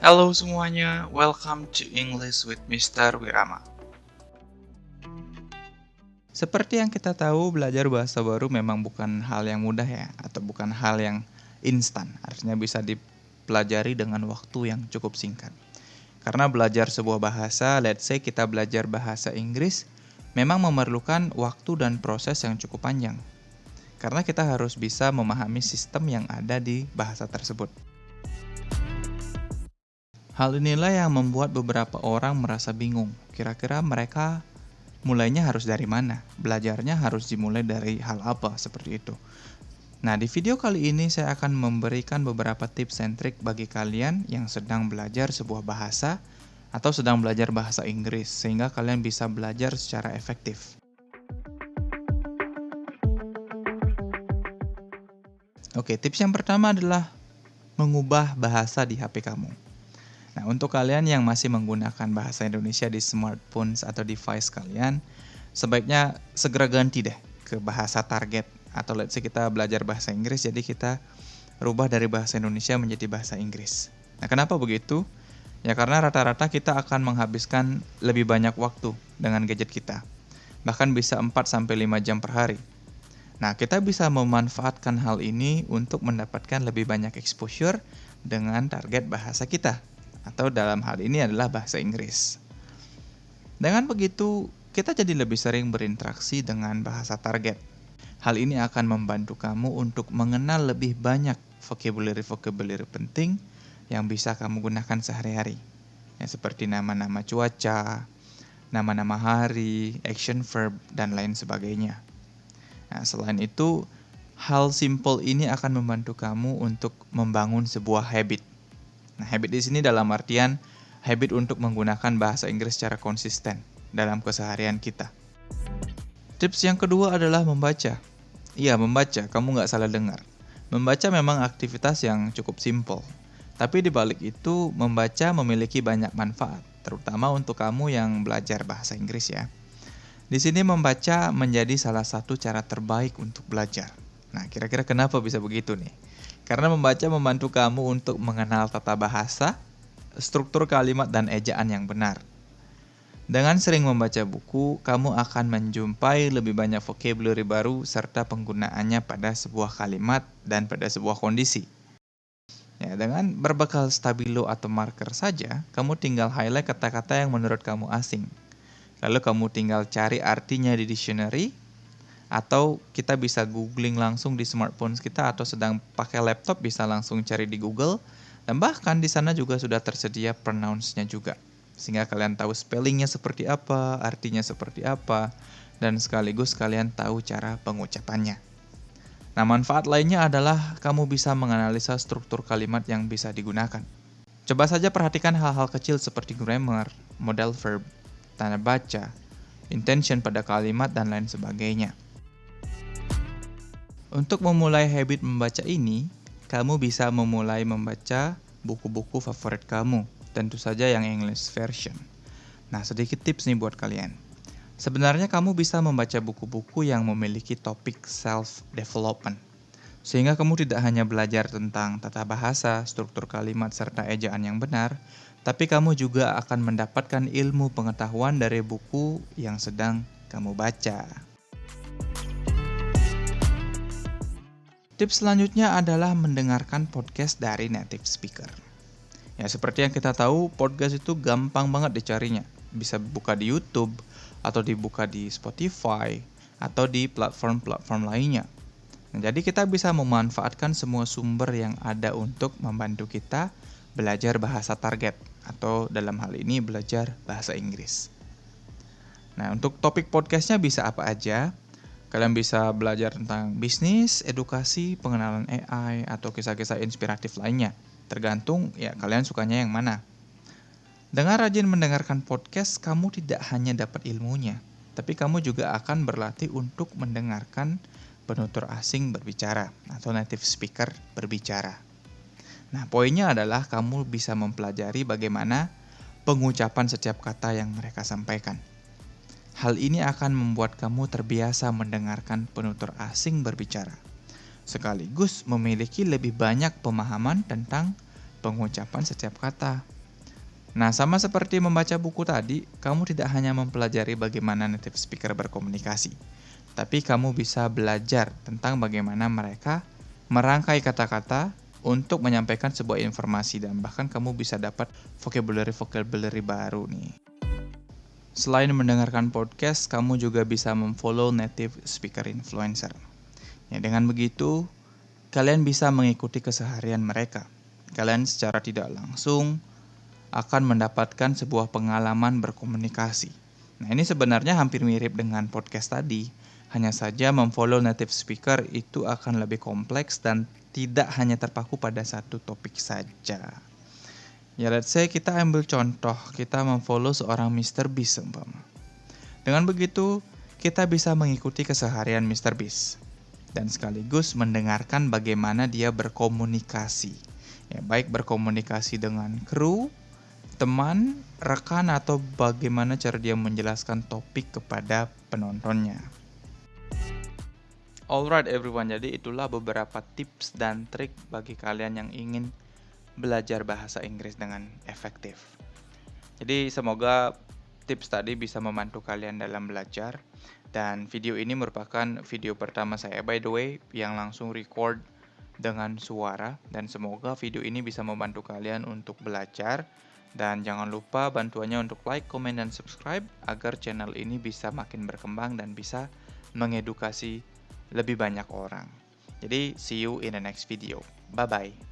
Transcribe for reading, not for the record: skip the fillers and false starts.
Halo semuanya, welcome to English with Mr. Wirama. Seperti yang kita tahu, belajar bahasa baru memang bukan hal yang mudah ya, atau bukan hal yang instan. Artinya bisa dipelajari dengan waktu yang cukup singkat. Karena belajar sebuah bahasa, let's say kita belajar bahasa Inggris, memang memerlukan waktu dan proses yang cukup panjang. Karena kita harus bisa memahami sistem yang ada di bahasa tersebut. Hal inilah yang membuat beberapa orang merasa bingung. Kira-kira mereka mulainya harus dari mana? Belajarnya harus dimulai dari hal apa seperti itu. Nah, di video kali ini saya akan memberikan beberapa tips and trik bagi kalian yang sedang belajar sebuah bahasa atau sedang belajar bahasa Inggris sehingga kalian bisa belajar secara efektif. Oke, tips yang pertama adalah mengubah bahasa di HP kamu. Nah, untuk kalian yang masih menggunakan bahasa Indonesia di smartphones atau device kalian, sebaiknya segera ganti deh ke bahasa target. Atau let's say kita belajar bahasa Inggris, jadi kita rubah dari bahasa Indonesia menjadi bahasa Inggris. Nah, kenapa begitu? Ya karena rata-rata kita akan menghabiskan lebih banyak waktu dengan gadget kita. Bahkan bisa 4-5 jam per hari. Nah, kita bisa memanfaatkan hal ini untuk mendapatkan lebih banyak exposure dengan target bahasa kita. Atau dalam hal ini adalah bahasa Inggris. Dengan begitu, kita jadi lebih sering berinteraksi dengan bahasa target. Hal ini akan membantu kamu untuk mengenal lebih banyak vocabulary penting yang bisa kamu gunakan sehari-hari. Ya, seperti nama-nama cuaca, nama-nama hari, action verb, dan lain sebagainya. Nah, selain itu, hal simple ini akan membantu kamu untuk membangun sebuah habit. Nah, habit di sini dalam artian habit untuk menggunakan bahasa Inggris secara konsisten dalam keseharian kita. Tips yang kedua adalah membaca. Iya, membaca, kamu nggak salah dengar. Membaca memang aktivitas yang cukup simple. Tapi di balik itu, membaca memiliki banyak manfaat, terutama untuk kamu yang belajar bahasa Inggris ya. Di sini membaca menjadi salah satu cara terbaik untuk belajar. Nah, kira-kira kenapa bisa begitu nih? Karena membaca membantu kamu untuk mengenal tata bahasa, struktur kalimat, dan ejaan yang benar. Dengan sering membaca buku, kamu akan menjumpai lebih banyak vocabulary baru serta penggunaannya pada sebuah kalimat dan pada sebuah kondisi. Ya, dengan berbekal stabilo atau marker saja, kamu tinggal highlight kata-kata yang menurut kamu asing. Lalu kamu tinggal cari artinya di dictionary, atau kita bisa googling langsung di smartphone kita atau sedang pakai laptop bisa langsung cari di Google, dan bahkan di sana juga sudah tersedia pronounce-nya juga. Sehingga kalian tahu spellingnya seperti apa, artinya seperti apa, dan sekaligus kalian tahu cara pengucapannya. Nah, manfaat lainnya adalah kamu bisa menganalisa struktur kalimat yang bisa digunakan. Coba saja perhatikan hal-hal kecil seperti grammar, modal verb, tanda baca, intention pada kalimat, dan lain sebagainya. Untuk memulai habit membaca ini, kamu bisa memulai membaca buku-buku favorit kamu, tentu saja yang English version. Nah, sedikit tips nih buat kalian. Sebenarnya kamu bisa membaca buku-buku yang memiliki topik self-development. Sehingga kamu tidak hanya belajar tentang tata bahasa, struktur kalimat, serta ejaan yang benar, tapi kamu juga akan mendapatkan ilmu pengetahuan dari buku yang sedang kamu baca. Tips selanjutnya adalah mendengarkan podcast dari native speaker. Ya, seperti yang kita tahu, podcast itu gampang banget dicarinya. Bisa buka di YouTube, atau dibuka di Spotify, atau di platform-platform lainnya. Nah, jadi kita bisa memanfaatkan semua sumber yang ada untuk membantu kita belajar bahasa target, atau dalam hal ini belajar bahasa Inggris. Nah, untuk topik podcastnya bisa apa aja? Kalian bisa belajar tentang bisnis, edukasi, pengenalan AI, atau kisah-kisah inspiratif lainnya. Tergantung ya kalian sukanya yang mana. Dengan rajin mendengarkan podcast, kamu tidak hanya dapat ilmunya, tapi kamu juga akan berlatih untuk mendengarkan penutur asing berbicara atau native speaker berbicara. Nah, poinnya adalah kamu bisa mempelajari bagaimana pengucapan setiap kata yang mereka sampaikan. Hal ini akan membuat kamu terbiasa mendengarkan penutur asing berbicara, sekaligus memiliki lebih banyak pemahaman tentang pengucapan setiap kata. Nah, sama seperti membaca buku tadi, kamu tidak hanya mempelajari bagaimana native speaker berkomunikasi, tapi kamu bisa belajar tentang bagaimana mereka merangkai kata-kata untuk menyampaikan sebuah informasi dan bahkan kamu bisa dapat vocabulary baru nih. Selain mendengarkan podcast, kamu juga bisa memfollow native speaker influencer. Ya, dengan begitu, kalian bisa mengikuti keseharian mereka. Kalian secara tidak langsung akan mendapatkan sebuah pengalaman berkomunikasi. Nah, ini sebenarnya hampir mirip dengan podcast tadi. Hanya saja memfollow native speaker itu akan lebih kompleks dan tidak hanya terpaku pada satu topik saja. Ya, let's say kita ambil contoh, kita memfollow seorang Mr. Beast umpama. Dengan begitu, kita bisa mengikuti keseharian Mr. Beast dan sekaligus mendengarkan bagaimana dia berkomunikasi. Ya, baik berkomunikasi dengan kru, teman, rekan, atau bagaimana cara dia menjelaskan topik kepada penontonnya. Alright everyone, jadi itulah beberapa tips dan trik bagi kalian yang ingin belajar bahasa Inggris dengan efektif. Jadi semoga tips tadi bisa membantu kalian dalam belajar. Dan video ini merupakan video pertama saya by the way yang langsung record dengan suara. Dan semoga video ini bisa membantu kalian untuk belajar. Dan jangan lupa bantuannya untuk like, comment, dan subscribe agar channel ini bisa makin berkembang dan bisa mengedukasi lebih banyak orang. Jadi see you in the next video. Bye-bye.